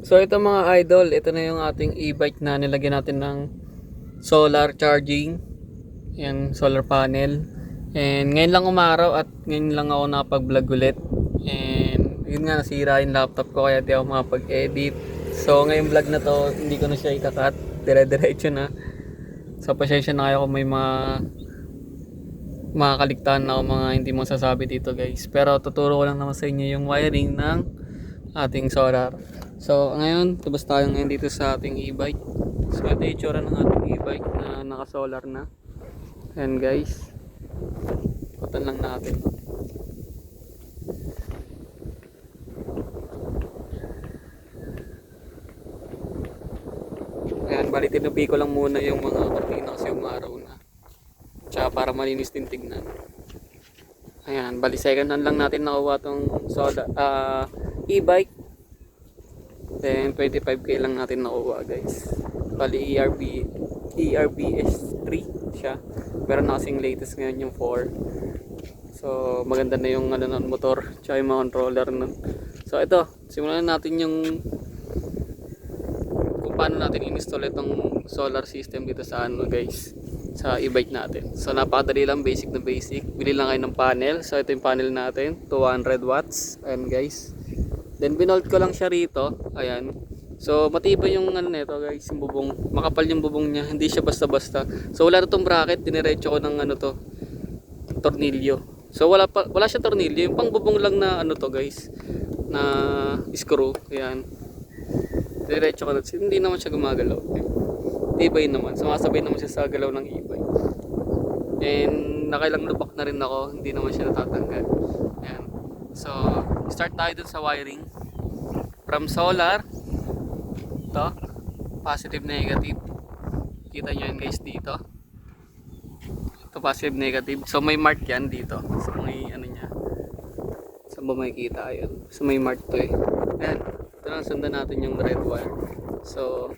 So ito mga idol, ito na yung ating e-bike na nilagyan natin ng solar charging. Yan, solar panel. And ngayon lang umaraw at ngayon lang ako nakapag-vlog ulit. And yun nga, nasira yung laptop ko kaya di ako makapag-edit. So ngayong vlog na to, hindi ko na siya ikakat. Dire-diretso na. So pasensya na kayo kung may mga kaligtahan na ako, mga hindi mo sasabi dito guys. Pero tuturo ko lang naman sa inyo yung wiring ng ating solar. So ngayon, tubos tayo ngayon dito sa ating e-bike. So ito yung itsura ng ating e-bike na naka-solar na. Ayan guys, putan lang natin. Ayan, bali tinupi ko lang muna yung mga kortina kasi umaraw na. Tsaka para malinis din tignan. Ayan, bali second hand lang natin nakuha tong solar, e-bike. Then 25k lang natin nakuha guys. Bali ERBS 3 siya. Meron na kasing latest ngayon yung 4. So maganda na yung ano ng motor, tsaka yung mga controller nun. So ito, simulan natin yung kung paano natin install itong solar system dito sa ano guys, sa e-bike natin. So napakadali lang, basic na basic. Bili lang kayo ng panel. So ito yung panel natin, 200 watts. Ayan guys. Then binolt ko lang siya rito. Ayan. So matibay yung ano nito guys, yung bubong. Makapal yung bubong niya, hindi siya basta-basta. So wala na tong bracket, diniretso ko ng ano to, tornilyo. So wala siya tornilyo, yung pang bubong lang na ano to guys, na screw. Ayan. Diretso ko na. Hindi naman siya gumagalaw. Tibay naman. Sumasabay naman siya sa galaw ng e-bike. And nakailang lubak na rin ako, hindi naman siya natatanggal. Ayan. So start tayo dun sa wiring. From solar, ito, positive negative. Kita nyo yun guys dito. Ito positive negative. So may mark yan dito. So may ano nya. Saan ba makikita? Ayan. So may mark to eh. Ayan. Ito lang, sundan natin yung red wire. So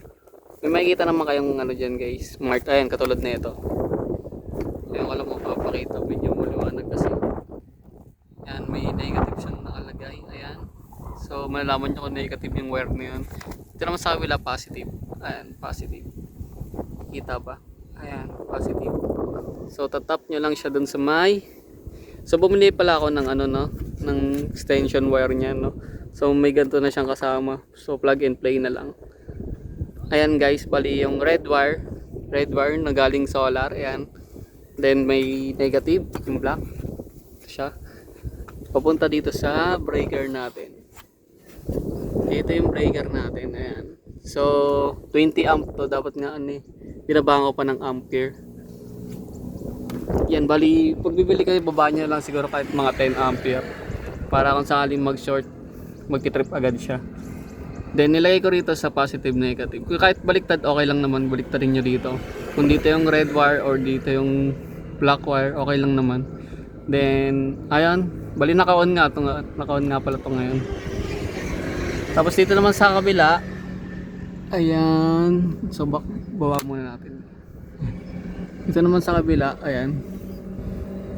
may makikita naman kayong ano dyan guys. Mark. Ayan, katulad na ito. Ayan, wala mo papakita. Medyo maliwanag kasi. Ayan, may negative siyang nakalagay. Ayan. So malalaman nyo kung negative yung wire na yun. Ito naman sa kabila positive. Ayan, positive. Kita ba? Ayan, positive. So tatap nyo lang siya dun sa may. So bumili pala ako ng ano no, ng extension wire niya no. So may ganito na siyang kasama. So plug and play na lang. Ayan guys, bali yung red wire na galing solar. Ayan. Then may negative, yung black. Ito siya. Papunta dito sa breaker natin. Ito yung breaker natin, ayan. So 20 amp to, dapat nga ano eh, binabahan ko pa ng ampere. Yan, bali pag bibili kayo, baba nyo lang siguro kahit mga 10 ampere para kung sakaling mag short, magti-trip agad siya. Then nilagay ko rito sa positive negative. Kahit baliktad, okay lang naman, baliktarin nyo dito. Kung dito yung red wire or dito yung black wire, okay lang naman. Then ayan, bali naka-on nga to, naka-on nga pala to ngayon. Tapos dito naman sa kabila, ayan, so baba muna natin. Dito naman sa kabila, ayan,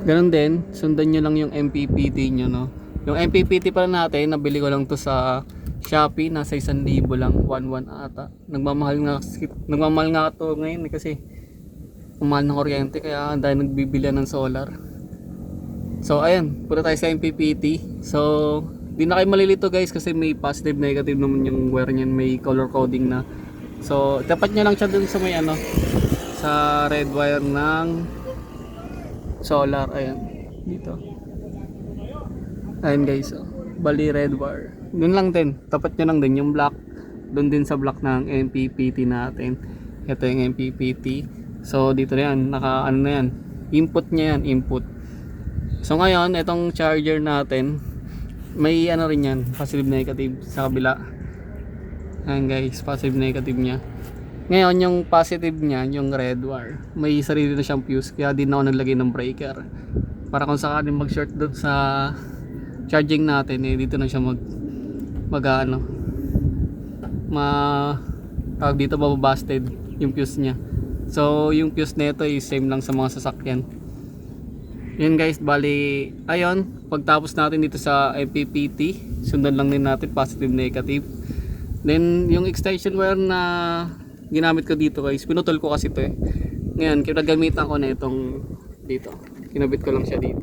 ganun din, sundan nyo lang yung MPPT nyo no. Yung MPPT pala natin, nabili ko lang to sa Shopee, nasa 1,000 lang, 1,1 ata. Nagmamahal nga to ngayon kasi umahal ng kuryente, kaya dahil nagbibilihan ng solar. So ayan, punta tayo sa MPPT. So di na kayo malilito guys kasi may positive negative naman yung wire niyan, may color coding na. So tapat nyo lang siya dun sa may ano, sa red wire ng solar. Ayan, dito. Ayan guys, oh. Bali red wire. Dun lang din, tapat nyo lang din yung black. Dun din sa black ng MPPT natin. Ito yung MPPT. So dito na yan, naka ano na yan, input nya yan, input. So ngayon, itong charger natin, may ano rin yan, positive negative sa kabila. Ayan guys, positive negative nya. Ngayon yung positive nya, yung red wire, may sarili na siyang fuse, kaya din ako naglagay ng breaker para kung sakaling mag short doon sa charging natin, eh dito na siya mag ano, tawag dito, mababasted yung fuse nya. So yung fuse nito is same lang sa mga sasakyan. Yun guys, bali ayun, pagtapos natin dito sa MPPT, sundan lang din natin positive negative. Then yung extension wire na ginamit ko dito guys, pinutol ko kasi ito eh. Ngayon, kinagamitan ko na itong dito. Kinabit ko lang siya dito.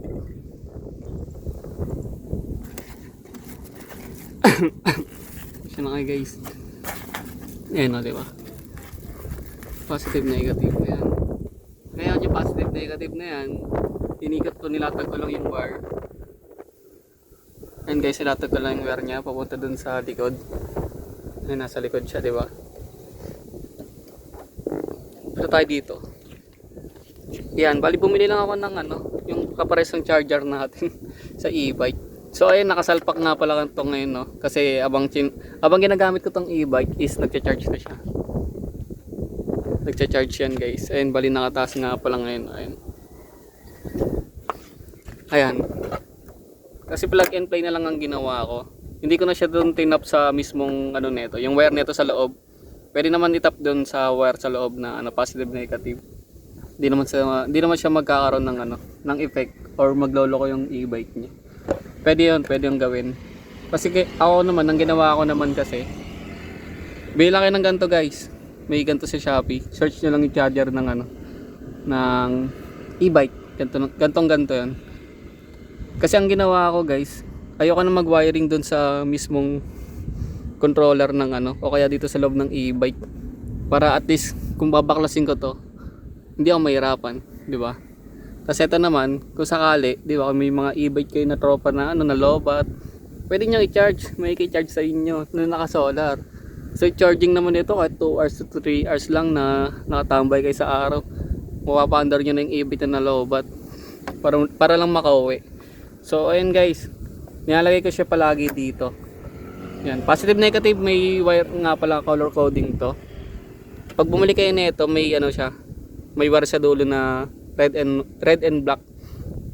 Siya na kayo guys. Ayan o, diba? Positive, negative na yan. Ngayon yung positive, negative na yan, inikat ko, nilatag ko lang yung wire. Ayan guys, nilatag ko lang yung wire niya papunta dun sa likod. Ayan, nasa likod siya, diba? Ito tayo dito. Yan, bali bumili lang ako ng ano, yung kaparesong charger natin sa e-bike. So ayun, nakasalpak nga pala ito ngayon, no? Kasi abang ginagamit ko tong e-bike is nagcha-charge na siya. Nagcha-charge yan guys. Ayun, bali nakataas nga pala ngayon. Ayun. Ayan. Kasi plug and play na lang ang ginawa ko. Hindi ko na siya doon tinap sa mismong ano nito, yung wire nito sa loob. Pwede naman itap doon sa wire sa loob na ano, positive, negative. Di naman siya magkakaroon ng ano, ng effect or magloloko yung e-bike niya. Pwede yung gawin. Kasi ako naman, ang ginawa ko naman kasi, bili lang kayo ng ganito guys. May ganito sa Shopee. Search nyo lang yung charger ng ano, ng e-bike. Ganto yan. Kasi ang ginawa ko guys, ayoko na mag-wiring doon sa mismong controller ng ano, o kaya dito sa loob ng e-bike. Para at least, kung babaklasin ko to, hindi ako mahirapan, di ba? Kasi ito naman, kung sakali, di ba, kung may mga e-bike kayo na tropa na ano, na lobat, pwede nyo i-charge, may i-charge sa inyo na naka-solar. So charging naman ito kahit 2 hours to 3 hours lang na nakatambay kayo sa araw, mapapaandar nyo na yung e-bike na lobat para lang makauwi. So ayun guys, nilalagay ko siya palagi dito. Yan, positive, negative, may wire nga pala, color coding to. Pag bumili kayo nito, may ano siya, may wire sa dulo na red and black.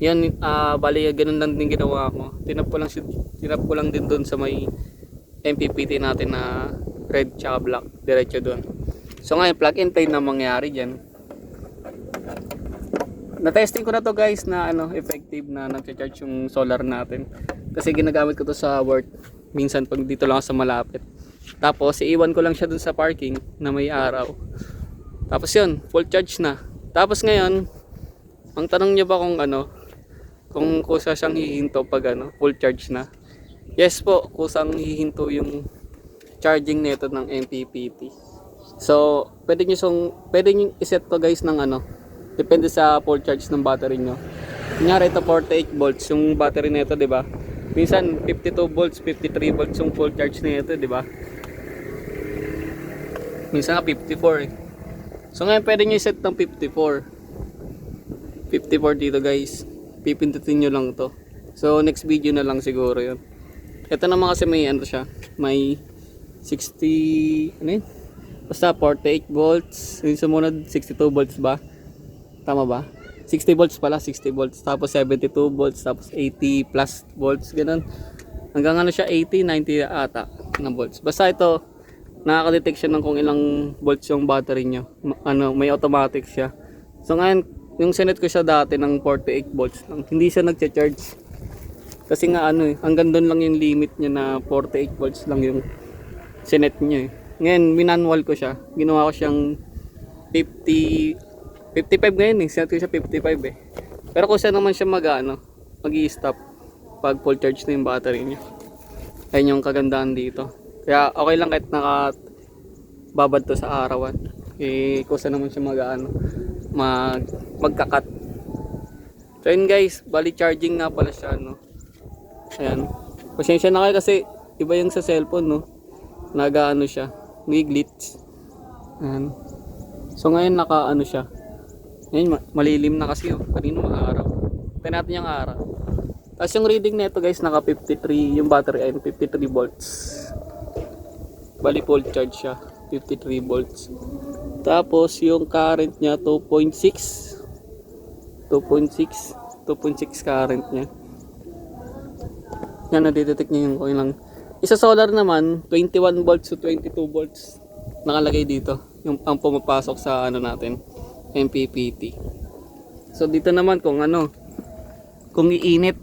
Yan, bali ganun lang din ginawa ko. Tinap ko lang din doon sa may MPPT natin na red tsaka black, diretso doon. So ngayon, plug and play na mangyari diyan. Na-testing ko na to guys na ano, effective na nagcha-charge yung solar natin. Kasi ginagamit ko to sa work. Minsan pag dito lang ako sa malapit. Tapos iiwan ko lang siya dun sa parking na may araw. Tapos yun, full charge na. Tapos ngayon, ang tanong niyo ba kung ano, kung kusa siyang hihinto pag ano, full charge na? Yes po, kusang hihinto yung charging nito ng MPPT. So, pwede niyo iset to guys ng ano, depende sa full charge ng battery nyo. Kunyari ito 48 volts yung battery nito, di ba? Minsan 52 volts, 53 volts yung full charge nito, di ba? Minsan nga 54 eh. So ngayon pwede nyo iset ng 54 dito guys. Pipindutin nyo lang to. So next video na lang siguro yun. Ito naman kasi may ano siya, may 60 ano yun? Basta 48 volts. Yung sumunod 62 volts ba? Tama ba? 60 volts pala, 60 volts. Tapos 72 volts, tapos 80 plus volts, ganun. Hanggang ano siya, 80, 90 ata na volts. Basta ito, nakaka-detect siya ng kung ilang volts yung battery nyo. Ano, may automatic siya. So ngayon, yung sinet ko siya dati ng 48 volts lang. Hindi siya nagcha-charge. Kasi nga ano eh, hanggang doon lang yung limit niya na 48 volts lang yung sinet niya eh. Ngayon, minanwal ko siya. Ginawa ko siyang 55 ngayon eh. Sinet ko siya 55 eh. Pero kung siya naman siya mag-i-stop pag full charge na yung battery niya. Ayun yung kagandahan dito. Kaya okay lang kahit nakababad to sa arawan. Eh, kung siya naman siya magkakat. So yun guys, bali charging nga pala siya, no. Ayan. Pasensya na kayo kasi iba yung sa cellphone, no. Nag-ano siya, may glitch. Ayan. So ngayon naka-ano siya. Ngayon malilim na kasi, oh. Kanina araw. Tayo natin yung araw. Tapos yung reading nito guys, naka 53 yung battery ay 53 volts. Bali full charge siya, 53 volts. Tapos yung current niya 2.6 current niya. Yan, nadidetect niya yung ilang. Isa solar naman 21 volts to 22 volts nakalagay dito, yung ang pumapasok sa ano natin, MPPT. So dito naman kung ano, kung iinit.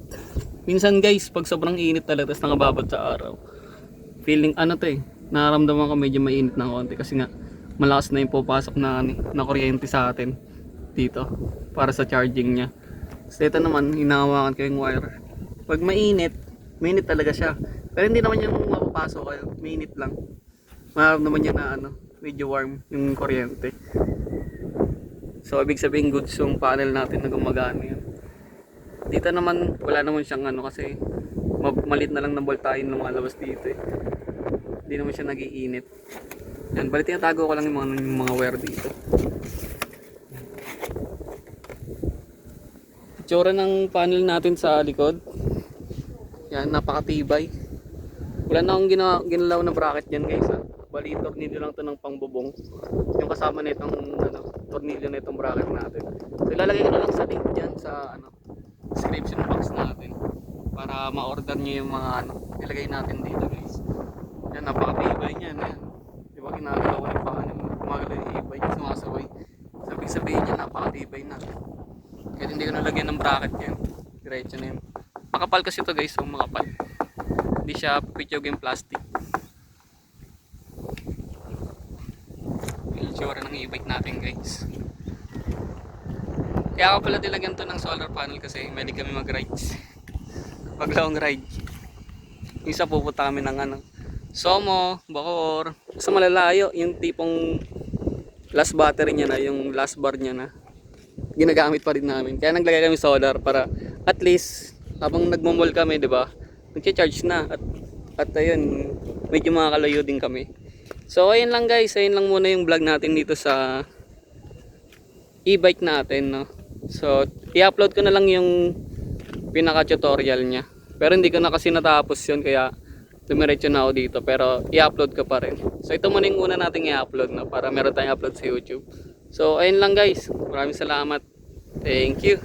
Minsan guys, pag sobrang init talaga tapos nakababad sa araw, feeling ano to eh, nararamdaman ko medyo mainit ng konti kasi nga malakas na yung pupasok na kuryente sa atin dito para sa charging niya. So ito naman, hinahawakan ko yung wire. Pag mainit talaga siya. Pero hindi naman yung mapapasok kayo, mainit lang. Mararamdaman niya na medyo warm yung kuryente. So ibig sabihin goods yung panel natin na gumagana yun. Dito naman wala naman siyang kasi malit na lang na voltahe na lumalabas dito eh. Hindi naman siya nagiinit. Yan, bali tinatago ko lang yung mga wire dito. Itsura ng panel natin sa likod. Yan, napakatibay. Wala na akong ginalaw na bracket dyan guys ha. Bali, tornilyo lang to ng pangbubong. Yung kasama na itong tornilyo na itong bracket natin. So ilalagay ko na lang sa link dyan sa description box natin. Para ma-order nyo yung mga ilagay natin dito guys. Yan, napakatibay niyan. Yan. Diba ginagalaw ko yung pangalan mo. Gumagalaw yung ibay, sumasabay. Sabi-sabihin niya, napakatibay na. Kaya hindi ko nalagyan ng bracket yan. Diretso na yun. Makapal kasi ito guys, so makapal. Hindi siya pityog yung plastic. Yung itsura ng e-bike natin guys. Kaya ako pala nilagyan to ng solar panel kasi may kami mag-rides. Pag long ride. Isa pupunta kami ng Somo, Bacoor. Sa malalayo, yung tipong last battery niya na, yung last bar niya na. Ginagamit pa rin namin. Kaya naglagay kami solar para at least habang nagmamall kami, 'di ba? Nagche-charge na at ayun, medyo makakalayo din kami. So ayun lang guys, ayun lang muna yung vlog natin dito sa e-bike natin, no. So i-upload ko na lang yung pinaka-tutorial niya. Pero hindi ko na kasi natapos 'yun kaya dumiretso na ako dito, pero i-upload ko pa rin. So ito muna yung una nating i-upload, no, para meron tayong upload sa YouTube. So ayun lang guys, maraming salamat. Thank you.